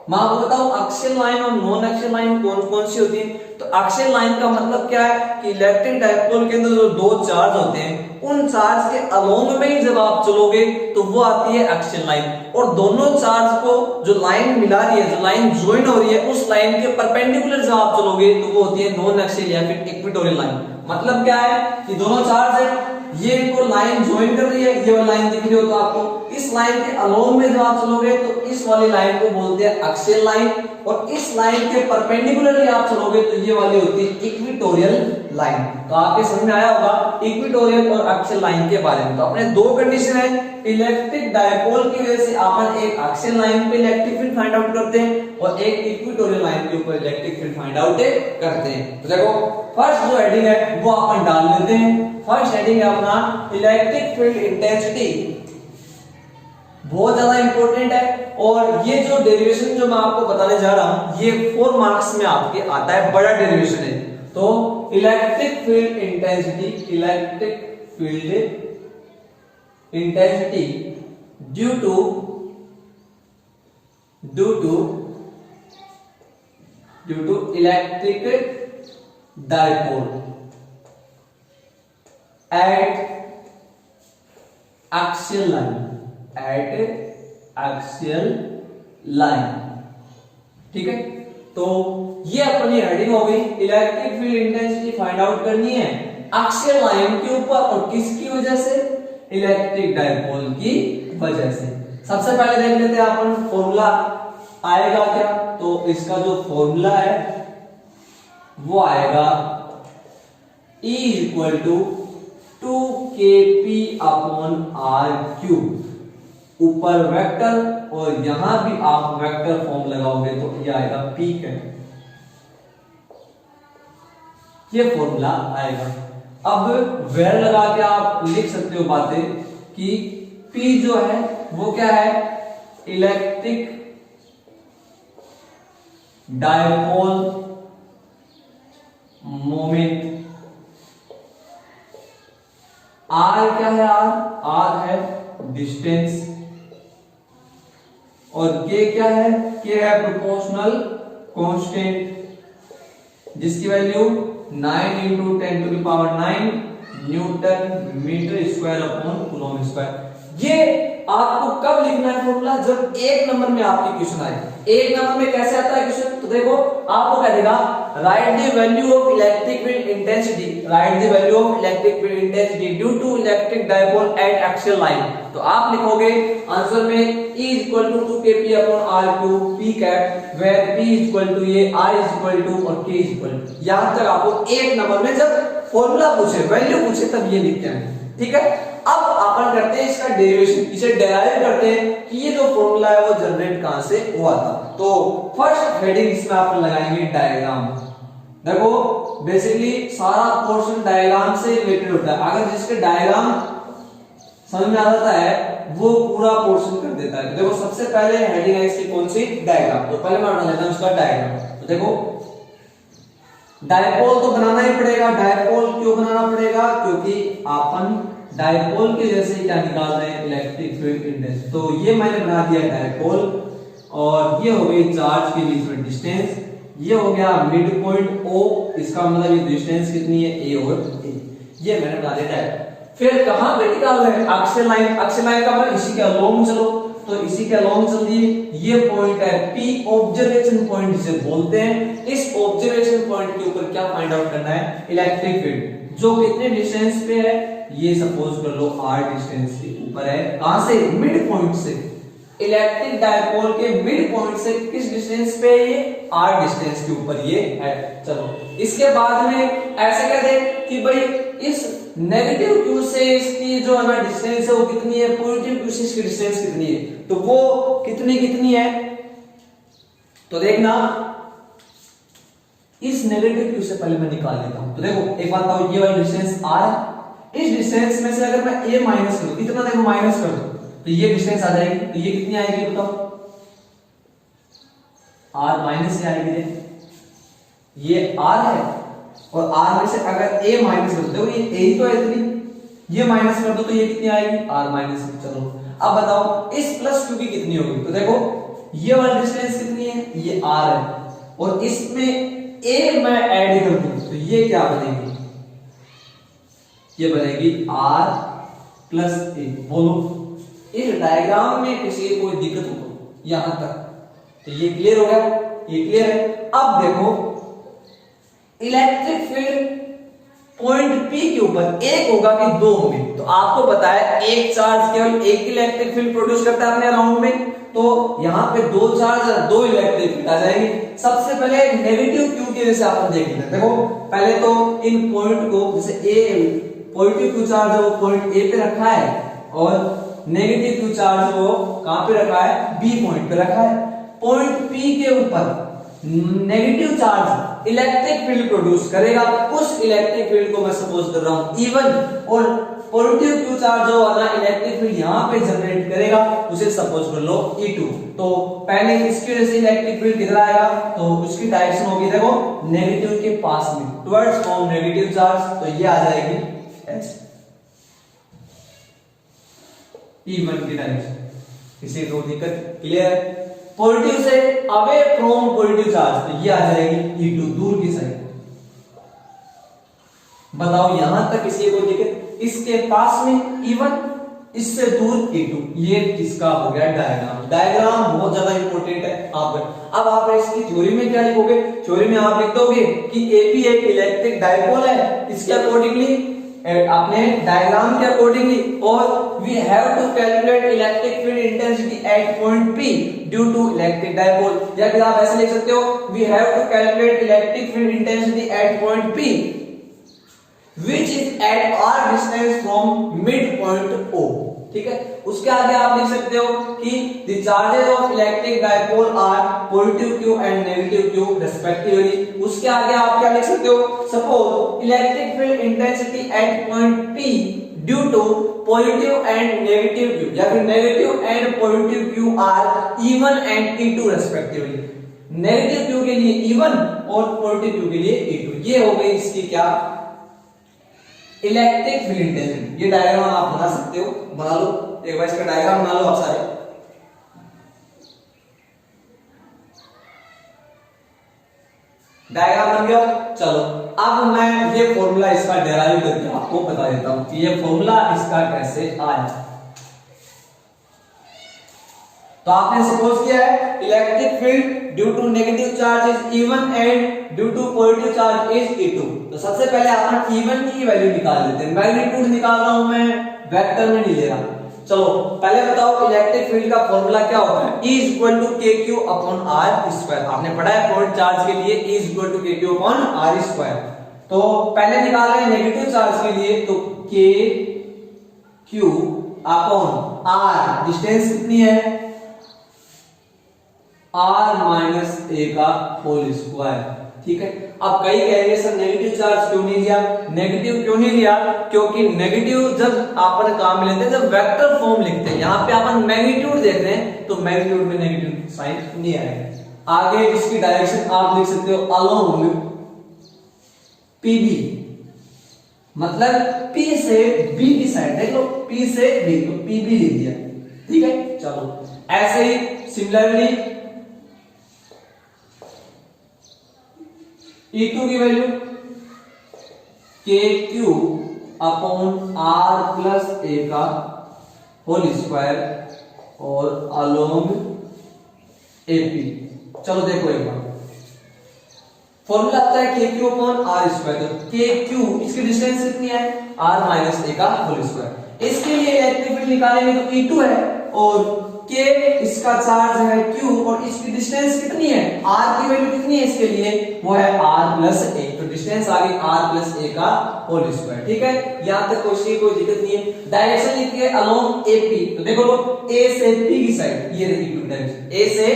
A: मैं आपको बताऊं एक्सियल लाइन और नॉन एक्सियल लाइन कौन कौन सी होती है। तो एक्सियल लाइन का मतलब क्या है कि इलेक्ट्रिक डायपोल के अंदर जो दो चार्ज होते हैं उन चार्ज के अलोंग में ही जब आप चलोगे तो वो आती है एक्सियल लाइन, और दोनों चार्ज को जो लाइन मिला रही है, जो लाइन ज्वाइन हो रही है, उस लाइन के परपेंडिकुलर जब आप चलोगे तो वो होती है नॉन एक्सियल या फिर इक्वेटोरियल लाइन। मतलब क्या है कि दोनों चार्ज है, ये इनको लाइन ज्वाइन कर रही है, ये वाली लाइन दिख रही हो तो आपको, इस लाइन के अलोंग में जब आप चलोगे तो इस वाली लाइन को बोलते हैं एक्सियल लाइन, और इस लाइन के परपेंडिकुलरली आप चलोगे तो ये वाली होती है इक्वेटोरियल लाइन। तो आपके समझ में आया होगा इक्वेटोरियल और एक्सियल लाइन के बारे में। तो अपने दो कंडीशन है, इलेक्ट्रिक डायपोल की वजह से अपन एक एक्सियल लाइन पे इलेक्ट्रिक फील्ड फाइंड आउट करते हैं और एक इक्वेटोरियल लाइन के ऊपर इलेक्ट्रिक फील्ड फाइंड आउट करते हैं। तो देखो फर्स्ट जो हेडिंग है वो अपन डाल लेते हैं। फर्स्ट हेडिंग है अपना इलेक्ट्रिक फील्ड इंटेंसिटी, बहुत ज्यादा इंपॉर्टेंट है, और ये जो डेरिवेशन जो मैं आपको बताने जा रहा हूं ये 4 मार्क्स में आपके आता है, बड़ा डेरिवेशन है। तो electric field intensity, electric field intensity due to electric dipole at axial line, ठीक है। तो ये अपनी हेडिंग हो गई, electric field intensity find out करनी है एक्सियल लाइन के ऊपर, और किसकी वजह से, इलेक्ट्रिक डायपोल की वजह से। सबसे पहले देख लेते हैं अपन फॉर्मूला आएगा क्या। तो इसका जो फॉर्मूला है वो आएगा E इक्वल टू 2kp/r³, ऊपर वेक्टर और यहां भी आप वेक्टर फॉर्म लगाओगे तो ये आएगा P का, ये फॉर्मूला आएगा। अब वेर लगा के आप लिख सकते हो बातें कि P जो है वो क्या है, इलेक्ट्रिक डायपोल मोमेंट, R क्या है, R है डिस्टेंस, और K क्या है, K है प्रोपोर्शनल कांस्टेंट जिसकी value 9 × 10⁹ newton metre square upon coulomb square. ये आपको कब लिखना है फॉर्मूला, जब 1 नंबर में आपकी क्वेश्चन आए। 1 नंबर में कैसे आता है क्वेश्चन, तो देखो आपको कह देगा right the value of electric field intensity, right the value of electric field intensity due to electric dipole at axial line. तो आप लिखोगे आंसर में E equal to 2kp/r³, P cap, where P equal to ये, R equal to और K equal to. यहां तक आपको 1 number में जब फॉर्मूला पूछे, वैल्यू पूछे, तब ये लिख के आए। ठीक है, अब अपन करते हैं इसका डेरिवेशन, इसे डेराइव करते हैं कि ये जो फॉर्मूला है वो जनरेट कहां से हुआ था। तो फर्स्ट हेडिंग इसमें अपन लगाएंगे डायग्राम। देखो बेसिकली सारा पोर्शन डायग्राम से रिलेटेड होता है, अगर जिसके डायग्राम समझ में आ जाता है वो पूरा पोर्शन कर देता है। देखो सबसे पहले हेडिंग है इसकी कौन सी, डायग्राम। तो पहले मैं बना लेता हूं उसका डायग्राम। तो देखो डायपोल तो बनाना ही पड़ेगा। डायपोल क्यों बनाना पड़ेगा, क्योंकि अपन डायपोल के जैसे क्या निकाल रहे हैं, इलेक्ट्रिक फील्ड इंटेंसिटी। तो ये मैंने बना दिया डायपोल, और ये हो गई चार्ज के बीच में डिस्टेंस, ये हो गया मिड पॉइंट O, इसका मतलब ये डिस्टेंस कितनी है, A और A, ये मैंने बना दिया डायपोल। फिर कहां पे निकाल रहे हैं, एक्सियल लाइन। एक्सियल लाइन का मतलब इसी के अलोंग चलो, तो इसी के अलोंग चल दिए। ये पॉइंट है P, ऑब्जर्वेशन पॉइंट जिसे बोलते हैं। इस ऑब्जर्वेशन पॉइंट के ऊपर क्या फाइंड आउट करना है, इलेक्ट्रिक फील्ड, जो कितने डिस्टेंस पे है, ये सपोज कर लो r डिस्टेंस के ऊपर है। कहां से, मिड पॉइंट से। इलेक्ट्रिक डायपोल के मिड पॉइंट से किस डिस्टेंस पे, ये r डिस्टेंस के ऊपर ये है। चलो इसके बाद में ऐसे कह दे कि भाई इस नेगेटिव q से इसकी जो है डिस्टेंस है वो कितनी है, पॉजिटिव q से इसकी डिस्टेंस कितनी है, तो वो कितनी है। तो देखना इस नेगेटिव q से पहले मैं निकाल लेता हूं। तो देखो एक बात बताओ, ये वाली डिस्टेंस r है, इस डिस्टेंस में से अगर मैं a माइनस करूं, इतना देखो माइनस कर दो, तो ये डिस्टेंस आ जाएगी। तो ये कितनी आएगी बताओ, r माइनस से आएगी। ये r है, और r में से अगर a माइनस कर दो, ये a ही तो है इतनी, ये माइनस कर दो तो ये कितनी आएगी, r माइनस। चलो अब बताओ इस प्लस q की कितनी होगी। तो देखो ये वाली डिस्टेंस कितनी है, ये r है, और इसमें a मैं ऐड कर दूं तो ये क्या बनेगी, ये बनेगी r प्लस a। बोलो इस डायग्राम में किसी कोई दिक्कत हो यहां तक, तो ये क्लियर हो गया, ये क्लियर है। अब देखो इलेक्ट्रिक फील्ड पॉइंट P के ऊपर एक होगा कि दो होंगे। तो आपको पता है एक चार्ज केवल एक इलेक्ट्रिक फील्ड प्रोड्यूस करता है अपने अराउंड में, तो यहाँ पे दो चार्ज दो इलेक्ट्रिक फील्ड आ जाएगी। सबसे पहले नेगेटिव Q की वजह से आप देख लेते हैं। देखो पहले तो इन पॉइंट को, जैसे A पॉजिटिव Q चार्ज है वो पॉइंट A पे रखा है, और नेगेटिव Q चार्ज वो कहां पे रखा है, B पॉइंट पे रखा है। पॉइंट P के ऊपर negative charge electric field produce करेगा, उस इलेक्ट्रिक फील्ड को मैं सपोज कर रहा हूं E1, और पॉजिटिव Q चार्ज जो वाला इलेक्ट्रिक फील्ड यहां पे जनरेट करेगा उसे सपोज कर लो E2। तो पहले इसकी वजह से इलेक्ट्रिक फील्ड किधर आएगा, तो उसकी डायरेक्शन होगी देखो नेगेटिव के पास में, टुवर्ड्स फ्रॉम नेगेटिव चार्ज, तो ये आ जाएगी S, E1 की डायरेक्शन। किसी को दिक्कत, क्लियर। पॉजिटिव से अवे फ्रॉम पॉजिटिव चार्ज, तो ये आ जाएगी E2, दूर की साइड। बताओ यहां तक किसी को दिक्कत, इसके पास में E1, इससे दूर E2, ये किसका हो गया डायग्राम। डायग्राम बहुत ज्यादा इंपॉर्टेंट है आप। अब आप इसकी थ्योरी में क्या लिखोगे, थ्योरी में आप लिख दोगे कि AP एक इलेक्ट्रिक डायपोल है, इसके अकॉर्डिंगली अपने डायग्राम के अकॉर्डिंगली, और we have to calculate electric field intensity at point P due to electric dipole. या फिर आप ऐसे लिख सकते हो, we have to calculate electric field intensity at point P which is at r distance from mid point O। ठीक है, उसके आगे आप लिख सकते हो कि the charges of electric dipole are positive Q and negative Q respectively। उसके आगे आप क्या लिख सकते हो, suppose electric field intensity at point P due to positive and negative Q, या फिर negative and positive Q are E1 and E2 respectively। Negative Q के लिए E1 और पॉजिटिव Q के लिए E2। ये हो गई इसकी क्या, इलेक्ट्रिक फील्ड इंटेंसिटी। ये डायग्राम आप बना सकते हो, बना लो एक बार इसका डायग्राम बना लो आप सारे। डायग्राम बन गया। चलो अब मैं ये फॉर्मूला इसका डेराइव करके आपको बता देता हूं कि ये फॉर्मूला इसका कैसे आया। तो आपने सपोज किया है electric field due to negative charge is E1 and due to positive charge is E2। तो सबसे पहले अपन E1 की वैल्यू निकाल लेते हैं। मैग्नीट्यूड निकाल रहा हूं मैं, वेक्टर में नहीं ले रहा। चलो पहले बताओ इलेक्ट्रिक फील्ड का फॉर्मूला क्या होता है, E equal to KQ upon R square. आपने पढ़ा है पॉइंट चार्ज के लिए E equal to KQ upon R square. तो पहले निकाल रहे हैं नेगेटिव चार्ज के लिए, तो K Q upon R, distance कितनी है आर माइनस ए का होल स्क्वायर। ठीक है, अब कई कहेंगे सर नेगेटिव चार्ज क्यों नहीं लिया, नेगेटिव क्यों नहीं लिया, क्योंकि नेगेटिव जब अपन काम में लेते हैं, जब वेक्टर फॉर्म लिखते हैं, यहाँ पे अपन मैग्नीट्यूड देख रहे हैं तो मैग्नीट्यूड में नेगेटिव साइन नहीं आएगा। आगे इसकी डायरेक्शन आप लिख सकते हो अलोंग पीबी, मतलब P से B की साइड, देख लो P से B, तो PB लिख दिया। ठीक है, चलो ऐसे ही सिमिलरली E2 की value KQ upon R plus A का होल स्क्वायर और अलोंग AP। चलो देखो एक बार, फॉर्मूला आता है KQ अपॉन R स्क्वायर, तो KQ इसकी डिस्टेंस कितनी है R माइनस A का होल स्क्वायर। इसके लिए इलेक्ट्रिक फील्ड निकालेंगे तो E2 है और K इसका चार्ज है Q और इसकी डिस्टेंस कितनी है R की वैल्यू कितनी है इसके लिए, वो है R प्लस A, तो डिस्टेंस आ गई R प्लस A का होल स्क्वायर। ठीक है, यहां तक कोई दिक्कत नहीं है। डायरेक्शन लिखिए अलोंग AP, तो देखो लो A से P की साइड, ये देखिए डायरेक्शन A से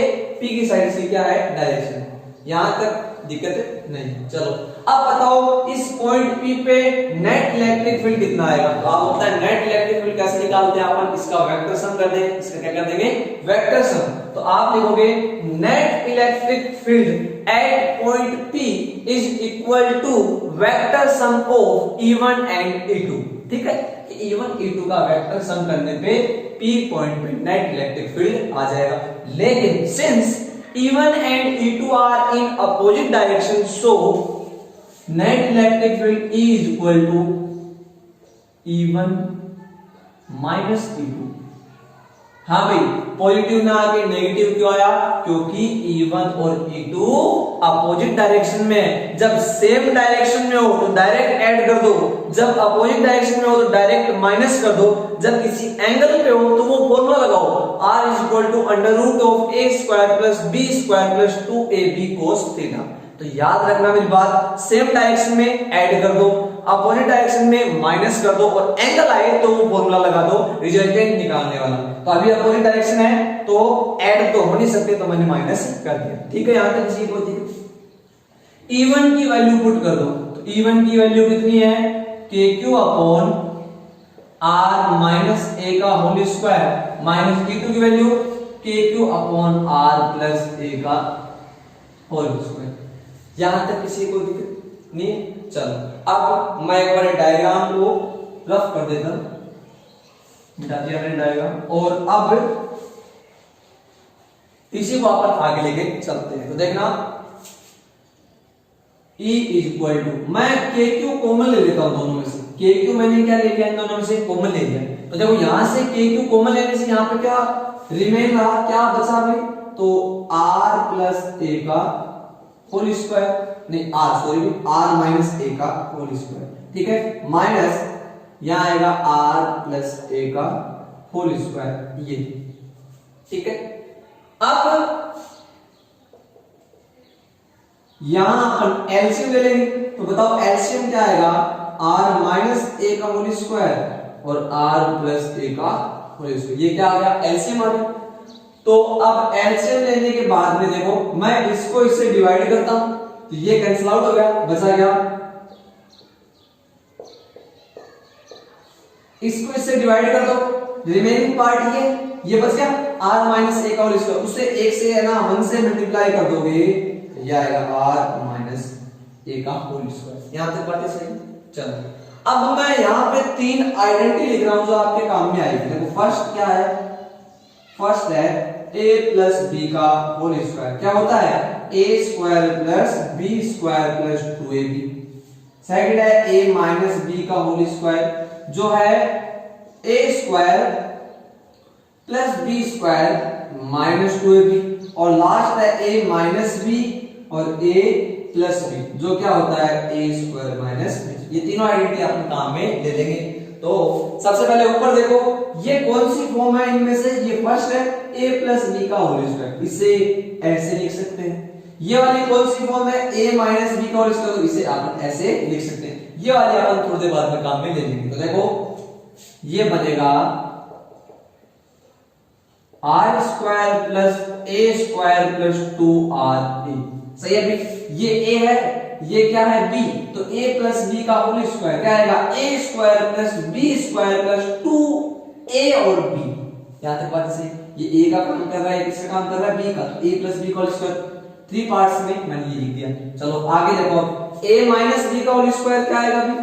A: P की साइड से क्या है डायरेक्शन, यहां तक दिक्कत नहीं। चलो अब बताओ इस पॉइंट P पे नेट इलेक्ट्रिक फील्ड कितना आएगा, तो आप होता है नेट इलेक्ट्रिक फील्ड कैसे निकालते हैं अपन, इसका वेक्टर सम कर देंगे, इसका क्या कर देंगे वेक्टर सम। तो आप लिखोगे net electric field at point P is equal to vector sum of E1 and E2। ठीक है, E1 E2 का वेक्टर सम करने पे P पॉइंट पे नेट इलेक्ट्रिक फील्ड आ जाएगा। लेकिन since E1 and E2 are in opposite direction, so net electric field E is equal to E1 minus E2। हाँ भाई, पॉजिटिव ना आके नेगेटिव क्यों आया, क्योंकि E1 और E2 अपोजिट डायरेक्शन में है। जब सेम डायरेक्शन में हो तो डायरेक्ट ऐड कर दो, जब अपोजिट डायरेक्शन में हो तो डायरेक्ट माइनस कर दो, जब किसी एंगल पे हो तो वो फॉर्मूला लगाओ R is equal to under root of A square plus B square plus 2AB cos theta. तो याद रखना मेरी बात, सेम डायरेक्शन में ऐड कर दो, अपोजिट डायरेक्शन में माइनस कर दो और एंगल आए तो वो फॉर्मूला लगा दो रिजल्टेंट निकालने वाला। तो अभी अपोजिट डायरेक्शन है तो ऐड तो हो नहीं सकते, तो मैंने माइनस कर दिया। ठीक है, यहां तक किसी को E1 की वैल्यू पुट कर दो, तो E1 की वैल्यू कितनी है KQ upon R minus A का होल स्क्वायर माइनस E2 की value KQ upon R plus A का होल स्क्वायर। यहां तक किसी को दिक्कत नहीं? चलो अब मैं एक बार डायग्राम को रफ कर देता हूं, मिटा दिया मैंने डायग्राम, और अब इसी को अपन आगे लेके चलते हैं। तो देखना E इज इक्वल टू, मैं KQ कॉमन ले लेता हूं दोनों में से, KQ मैंने क्या ले लिया इन दोनों में से कॉमन ले लिया। तो देखो यहां से KQ कॉमन लेने से यहां पे क्या रिमेन रहा, क्या बचा भाई, तो R प्लस A का होल स्क्वायर, नहीं R माइनस A का होल स्क्वायर। ठीक है, माइनस यहां आएगा R प्लस A का होल स्क्वायर, ये। ठीक है, अब यहां अपन एलसीएम ले लेंगे, तो बताओ एलसीएम क्या आएगा, R माइनस A का होल स्क्वायर और R प्लस A का होल स्क्वायर, ये क्या आ गया एलसीएम आ गया। तो अब एलसीएम लेने के बाद में देखो मैं इसको इससे डिवाइड करता हूं, तो ये कैंसिल आउट हो गया, बचा गया, इसको इससे डिवाइड कर दो, रिमेनिंग पार्ट ये बच गया R माइनस A का होल स्क्वायर, उससे एक से है ना 1 से मल्टीप्लाई कर दोगे, ये आएगा R माइनस A का होल स्क्वायर। यहां तक बातें सही? चलो अब मैं यहां पे 3 आइडेंटिटी लिख रहा हूं जो आपके काम में आएगी। देखो फर्स्ट क्या है, फर्स्ट है A प्लस B का होल स्क्वायर, क्या होता है A square plus B square plus 2AB। Second है A माइनस B का होल स्क्वायर, जो है A square plus B square minus 2AB। और लास्ट है A माइनस B और A प्लस B, जो क्या होता है A स्क्वायर माइनस B। ये तीनों आइडेंटिटी अपने काम में ले लेंगे। तो सबसे पहले ऊपर देखो, ये कौन सी फॉर्म है इनमें से, ये फर्स्ट है A प्लस B का होल स्क्वायर, इसे ऐसे लिख सकते हैं। ये वाली कौन सी फॉर्म है A माइनस B का होल स्क्वायर, इसे आप ऐसे लिख सकते हैं। ये वाली अपन थोड़ी देर बाद में काम में ले लेंगे। तो देखो ये बनेगा R square plus A square plus 2RA। सही है भाई, ये ए है, ये क्या है बी, तो ए प्लस बी का होल स्क्वायर क्या आएगा, A square plus B square plus 2a और b। यहां तक बात सही। ये ए का काम कर रहा है, किसका काम कर रहा है, बी का, तो a प्लस बी का होल स्क्वायर 3 पार्ट्स में मैंने ये लिख दिया। चलो आगे देखो, a माइनस बी का होल स्क्वायर क्या आएगा अभी,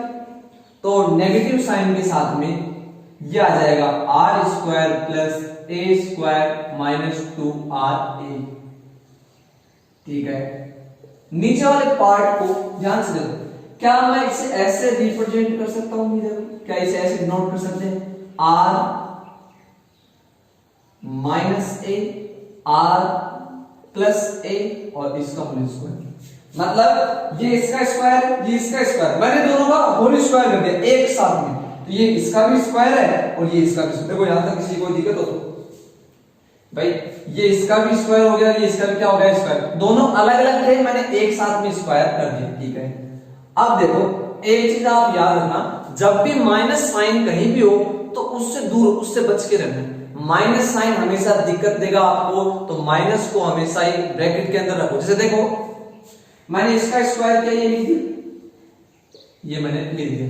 A: तो नेगेटिव साइन के साथ में ये आ जाएगा R square plus A square minus 2RA। ठीक है, नीचे वाले पार्ट को ध्यान से देखो, क्या मैं इसे ऐसे रिप्रेजेंट कर सकता हूं, क्या इसे ऐसे नोट कर सकते हैं, R minus A R plus A और इसका होल स्क्वायर, मतलब ये इसका स्क्वायर ये इसका स्क्वायर, मैंने दोनों का होल स्क्वायर कर दिया एक साथ में, तो ये इसका भी स्क्वायर है और ये इसका भी स्क्वायर। देखो यहां तक किसी को दिक्कत हो तो भाई, ये इसका भी स्क्वायर हो गया, ये इसका भी क्या हो गया स्क्वायर, दोनों अलग अलग थे, मैंने एक साथ में स्क्वायर कर दिया। ठीक है, अब देखो एक चीज आप याद रखना, जब भी माइनस साइन कहीं भी हो तो उससे दूर, उससे बच के रहना। माइनस साइन हमेशा दिक्कत देगा आपको, तो माइनस को हमेशा ही ब्रैकेट के अंदर रखो। जैसे देखो मैंने इसका स्क्वायर किया, ये लिख दिया, ये मैंने लिख दिया,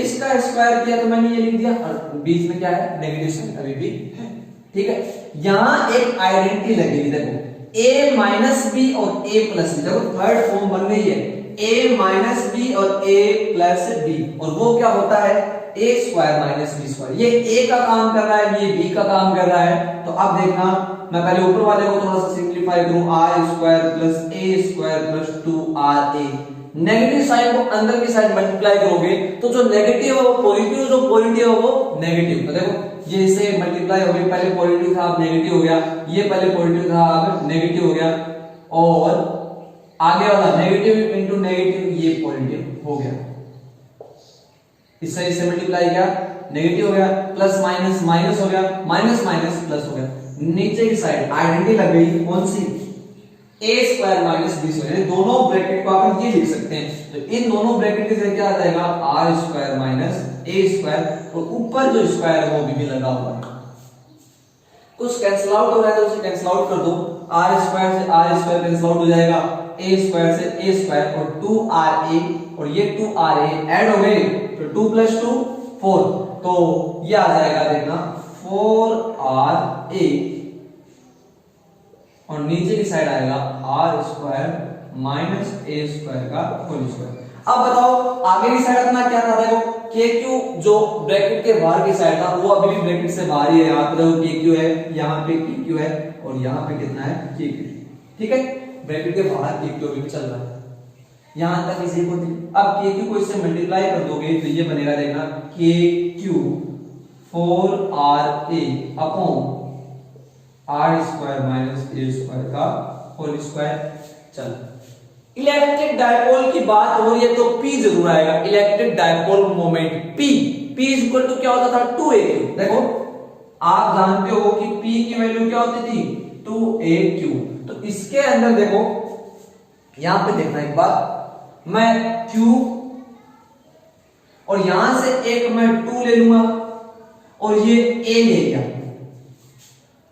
A: इसका स्क्वायर किया तो मैंने ये लिख दिया, और बीच में क्या है नेगेटिव साइन अभी भी है। ठीक है, यहां एक आइडेंटिटी लगेगी, देखो a माइनस बी और a प्लस बी, देखो थर्ड फॉर्म बन गई है, a माइनस बी और a प्लस बी, और वो क्या होता है a square minus B square. ये a का काम कर रहा है, ये b का काम कर रहा है। तो अब देखना, मैं पहले ऊपर वाले को थोड़ा सा सिंप्लीफाई करूं, R square plus a square plus 2RA। Negative sign को अंदर की साइड मल्टीप्लाई करोगे तो जो नेगेटिव है वो पॉजिटिव, जो पॉजिटिव है वो नेगेटिव। तो देखो ये इससे मल्टीप्लाई हो गया, पहले पॉजिटिव था अब नेगेटिव हो गया, ये पहले पॉजिटिव था अब नेगेटिव हो गया, और आगे वाला नेगेटिव इंटू नेगेटिव ये पॉजिटिव हो गया, इससे मल्टीप्लाई किया नेगेटिव हो गया, प्लस माइनस माइनस हो गया, माइनस माइनस प्लस हो गया। नीचे की साइड आइडेंटिटी लग गई कौन सी, a square minus B square, दोनों ब्रैकेट को आप ये लिख सकते हैं। तो इन दोनों ब्रैकेट के साथ क्या आ जाएगा, R square minus A square, और ऊपर जो स्क्वायर है वो भी लगा हुआ है। कुछ कैंसिल आउट हो रहा है तो उसे कैंसिल आउट कर दो, आर स्क्वायर से आर स्क्वायर कैंसिल आउट हो जाएगा, ए स्क्वायर से ए स्क्वायर और 2RA, और ये 2RA ऐड हो गए तो 2 प्लस 2 4, तो ये आ जाएगा देखना 4RA, और नीचे की साइड आएगा R square minus A square का होल स्क्वायर। अब बताओ आगे की साइड अपना क्या था, देखो के क्यू जो ब्रैकेट के बाहर की साइड था वो अभी भी ब्रैकेट से बाहर ही है, यहाँ पे देखो के क्यू है, यहाँ पे के क्यू है, और यहाँ पे कितना है के क्यू। ठीक है, ब्रैकेट के बाहर के क्यू अभी भी चल रहा है, यहां तक इसी को। अब के क्यू को इससे मल्टीप्लाई कर दोगे तो ये बनेगा देखना के Q 4RA upon R square minus A square का होल स्क्वायर। चल इलेक्ट्रिक डायपोल की बात हो रही है तो P जरूर आएगा, electric dipole moment P is equal to क्या होता था 2AQ। देखो आप जानते हो कि P की वैल्यू क्या होती थी 2AQ, तो इसके अंदर देखो यहां पे देखना एक बात, मैं Q और यहां से एक मैं 2 ले लूंगा और ये A ले लिया,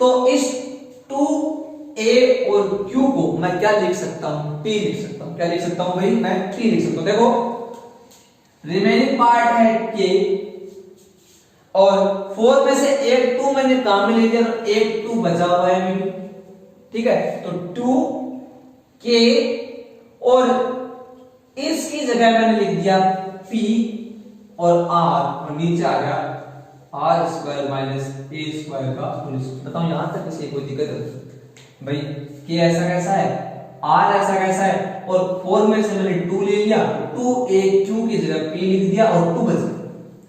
A: तो इस 2A और Q को मैं क्या लिख सकता हूं, P लिख सकता हूं। क्या लिख सकता हूं भाई, मैं P लिख सकता हूं। देखो रिमेनिंग पार्ट है K, और 4 में से एक 2 मैंने काम में ले लिया तो एक 2 बचा हुआ है अभी। ठीक है, तो 2K और इसकी जगह मैंने लिख दिया P और R, और नीचे आ गया R square minus A square का होल स्क्वायर। बताओ यहां तक किसी कोई दिक्कत है भाई, के ऐसा कैसा है, आर ऐसा कैसा है, और 4 में से मैंने 2 ले लिया, 2AQ की जगह P लिख दिया और 2 बच गया।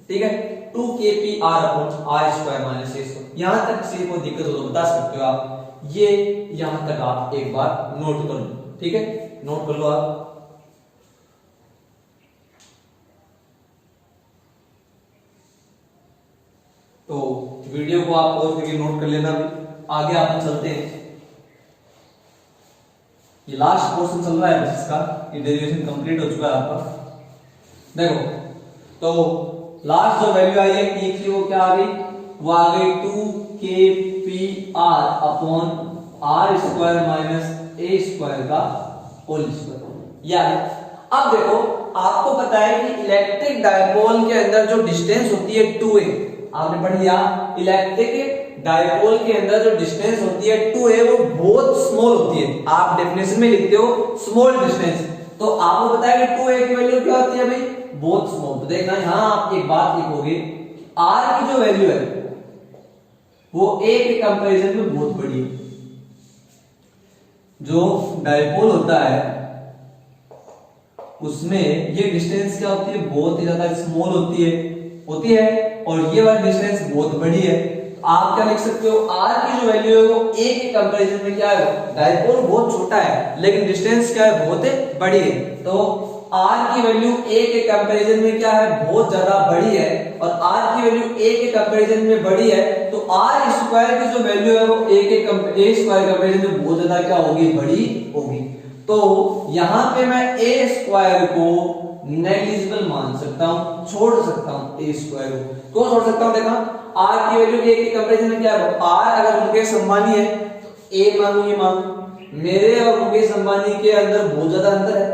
A: ठीक है, 2KPR upon R square minus A square. यहां तक किसी को दिक्कत हो तो बता सकते हो आप, ये यहां तक आप एक बार नोट कर लो। ठीक है, नोट कर लो आप। तो वीडियो को आप पॉज करके नोट कर लेना। आगे आप चलते हैं, ये लास्ट पोर्शन चल रहा है इसका, ये डेरिवेशन कंप्लीट हो चुका है आपका। देखो तो
B: लास्ट जो वैल्यू आई है E की वो क्या आ गई, वो आ गई 2kPr upon r square minus a square का होल स्क्वायर। यानी अब देखो आपको पता है कि इलेक्ट्रिक डायपोल के अंदर जो डिस्टेंस होती है 2a, आपने पढ़ लिया इलेक्ट्रिक डायपोल के अंदर जो डिस्टेंस होती है 2a वो बहुत स्मॉल होती है। आप डेफिनेशन में लिखते हो स्मॉल डिस्टेंस, तो आपको पता है कि 2a की वैल्यू क्या होती है भाई, बहुत स्मॉल। तो देखना यहां आप एक बात लिखोगे, r की जो वैल्यू है वो a के कंपैरिजन में बहुत बड़ी है। जो डायपोल होता है उसमें ये डिस्टेंस क्या होती है, बहुत ही ज्यादा स्मॉल होती है और ये वाली डिस्टेंस बहुत बड़ी है। तो आप क्या लिख सकते हो, r की जो वैल्यू है वो a के कंपैरिजन में क्या है, डायपोल बहुत छोटा है लेकिन डिस्टेंस क्या है, बहुत बड़ी है। तो r की वैल्यू a के कंपैरिजन में क्या है, बहुत ज्यादा बड़ी है और r की वैल्यू a के कंपैरिजन में बड़ी है, तो r स्क्वायर की जो वैल्यू है वो a स्क्वायर कंपैरिजन में बहुत ज्यादा क्या होगी, बड़ी होगी। तो यहां पे मैं a स्क्वायर को नेग्लिजिबल मान सकता हूं, छोड़ सकता हूं a स्क्वायर को। क्यों छोड़ सकता हूं, देखा r की वैल्यू a के कंपैरिजन में क्या है, r अगर मुकेश अंबानी है तो a मानू, ये मानू, मेरे और मुकेश अंबानी के अंदर बहुत ज्यादा अंतर है।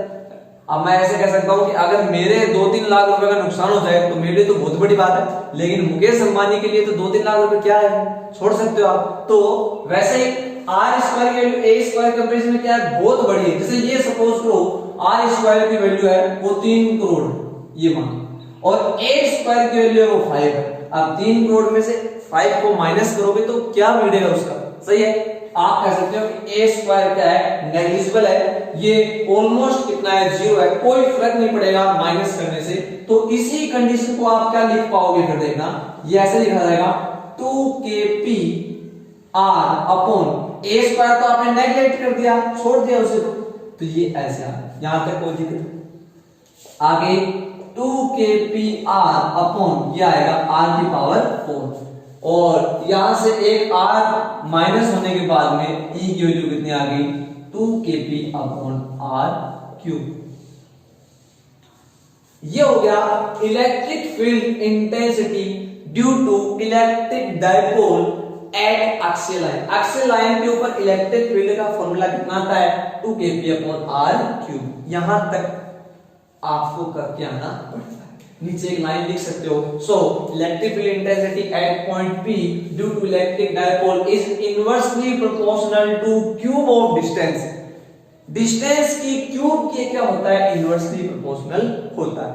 B: अब मैं ऐसे कह सकता हूं कि अगर मेरे 2-3 लाख रुपए का नुकसान हो जाए तो मेरे लिए तो बहुत बड़ी बात है, लेकिन मुकेश अंबानी के लिए तो 2-3 लाख रुपए क्या है, छोड़ सकते हो आप। तो वैसे ही r स्क्वायर की वैल्यू a स्क्वायर कंपैरिजन में क्या है, बहुत बड़ी है। जैसे ये सपोज करो r स्क्वायर की वैल्यू है वो 3 करोड़, ये मान, और a स्क्वायर की वैल्यू है वो 5 है। अब 3 करोड़ में से 5 को माइनस करोगे तो क्या मिलेगा उसका, सही है। आप कह सकते हो कि a स्क्वायर क्या है, नेग्लिजिबल है, ये ऑलमोस्ट कितना है, 0 है, कोई फर्क नहीं पड़ेगा माइनस करने से। तो इसी कंडीशन को आप क्या लिख पाओगे, फिर देखना ये ऐसे लिखा जाएगा 2kPr अपॉन a स्क्वायर, तो आपने नेग्लेक्ट कर दिया, छोड़ दिया उसे, तो ये ऐसे आ, यहां तक कोई दिक्कत नहीं। आगे 2kPr अपॉन ये आएगा r की पावर 4, और यहां से एक r माइनस होने के बाद में e की वैल्यू कितनी आ गई, 2kP अपॉन r क्यूब। ये हो गया electric field intensity due to electric dipole at axial line. Axial line के ऊपर इलेक्ट्रिक फील्ड का फॉर्मूला कितना आता है, 2kP अपॉन r क्यूब। यहां तक आपको करके आना पड़ता है। नीचे एक लाइन लिख सकते हो, so electric field intensity at point P due to electric dipole is inversely proportional to cube of distance. Distance की क्यूब के क्या होता है, इनवर्सली प्रोपोर्शनल होता है।